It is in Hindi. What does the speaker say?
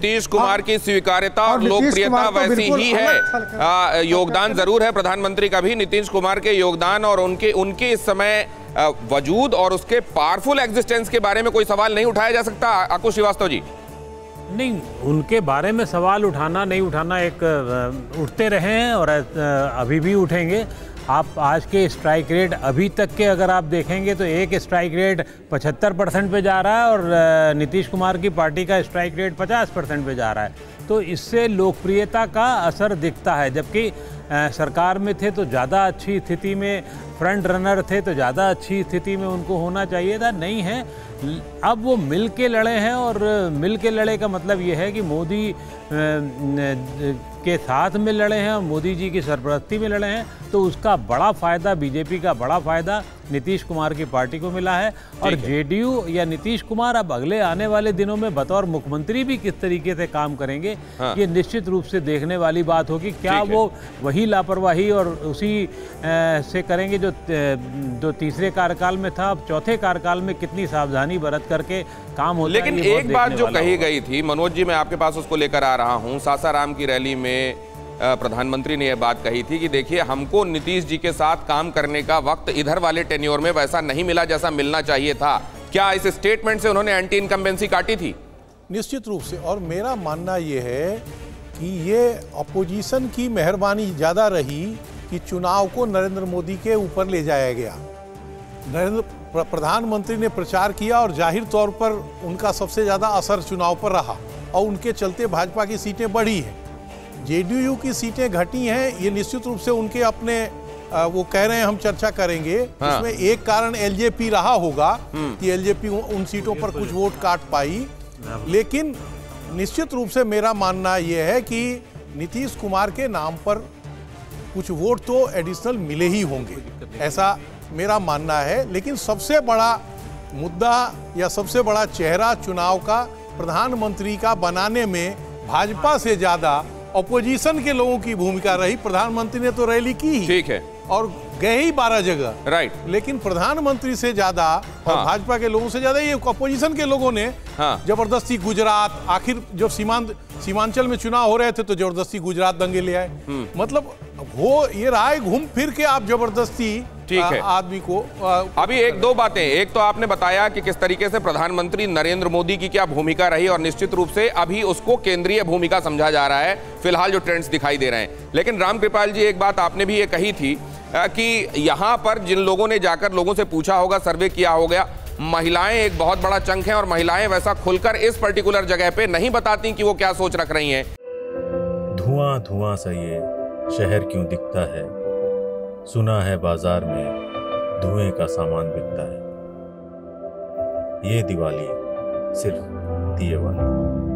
नीतीश कुमार की स्वीकार्यता और लोकप्रियता वैसी ही है। योगदान जरूर है प्रधानमंत्री का भी, नीतीश कुमार के योगदान और उनके इस समय वजूद और उसके पावरफुल एग्जिस्टेंस के बारे में कोई सवाल नहीं उठाया जा सकता। आकुश श्रीवास्तव जी, नहीं, उनके बारे में सवाल उठाना नहीं उठाना एक उठते रहे हैं और अभी भी उठेंगे। आप आज के स्ट्राइक रेट अभी तक के अगर आप देखेंगे तो एक स्ट्राइक रेट 75% पे जा रहा है और नीतीश कुमार की पार्टी का स्ट्राइक रेट 50% पे जा रहा है। तो इससे लोकप्रियता का असर दिखता है। जबकि सरकार में थे तो ज़्यादा अच्छी स्थिति में, फ्रंट रनर थे तो ज़्यादा अच्छी स्थिति में उनको होना चाहिए था, नहीं है। अब वो मिल के लड़े हैं और मिल के लड़े का मतलब ये है कि मोदी के साथ में लड़े हैं और मोदी जी की सरपरस्ती में लड़े हैं, तो उसका बड़ा फ़ायदा, बीजेपी का बड़ा फ़ायदा नीतीश कुमार की पार्टी को मिला है। और जेडीयू या नीतीश कुमार अब अगले आने वाले दिनों में बतौर मुख्यमंत्री भी किस तरीके से काम करेंगे, ये निश्चित रूप से देखने वाली बात होगी। क्या वो वही लापरवाही और उसी से करेंगे जो तीसरे कार्यकाल में था, अब चौथे कार्यकाल में कितनी सावधानी बरत करके काम होता है। लेकिन एक बात जो कही गई थी, मनोज जी मैं आपके पास उसको लेकर आ रहा हूं, सासाराम की रैली में प्रधानमंत्री ने यह बात कही थी कि देखिए हमको नीतीश जी के साथ काम करने का वक्त इधर वाले टेन्योर में वैसा नहीं मिला जैसा मिलना चाहिए था। क्या इस स्टेटमेंट से उन्होंने एंटी इनकम्बेंसी काटी थी? निश्चित रूप से। और मेरा मानना यह है कि ये अपोजिशन की मेहरबानी ज़्यादा रही कि चुनाव को नरेंद्र मोदी के ऊपर ले जाया गया। प्रधानमंत्री ने प्रचार किया और जाहिर तौर पर उनका सबसे ज़्यादा असर चुनाव पर रहा और उनके चलते भाजपा की सीटें बढ़ी हैं। जेडीयू की सीटें घटी हैं, ये निश्चित रूप से उनके अपने वो कह रहे हैं हम चर्चा करेंगे। इसमें एक कारण एलजेपी रहा होगा कि एलजेपी उन सीटों पर कुछ वोट काट पाई। लेकिन निश्चित रूप से मेरा मानना यह है कि नीतीश कुमार के नाम पर कुछ वोट तो एडिशनल मिले ही होंगे, ऐसा मेरा मानना है। लेकिन सबसे बड़ा मुद्दा या सबसे बड़ा चेहरा चुनाव का प्रधानमंत्री का बनाने में भाजपा से ज्यादा अपोजिशन के लोगों की भूमिका रही। प्रधानमंत्री ने तो रैली की ही, ठीक है, और गए ही 12 जगह, राइट। लेकिन प्रधानमंत्री से ज्यादा और भाजपा के लोगों से ज्यादा ये अपोजिशन के लोगों ने जबरदस्ती गुजरात, आखिर जब सीमांचल में चुनाव हो रहे थे तो जबरदस्ती गुजरात दंगे ले आए। मतलब वो ये रहा है घूम फिर के आप जबरदस्ती आदमी को। अभी एक दो बातें, एक तो आपने बताया कि किस तरीके से प्रधानमंत्री नरेंद्र मोदी की क्या भूमिका रही और निश्चित रूप से अभी उसको केंद्रीय भूमिका समझा जा रहा है, फिलहाल जो ट्रेंड्स दिखाई दे रहे हैं। लेकिन रामकृपाल जी, एक बात आपने भी ये कही थी कि यहां पर जिन लोगों ने जाकर लोगों से पूछा होगा, सर्वे किया होगा, महिलाएं एक बहुत बड़ा चंक है और महिलाएं वैसा खुलकर इस पर्टिकुलर जगह पे नहीं बताती कि वो क्या सोच रख रही हैं। धुआं धुआं सा ये शहर क्यों दिखता है, सुना है बाजार में धुएं का सामान बिकता है, ये दिवाली सिर्फ दिए वाली।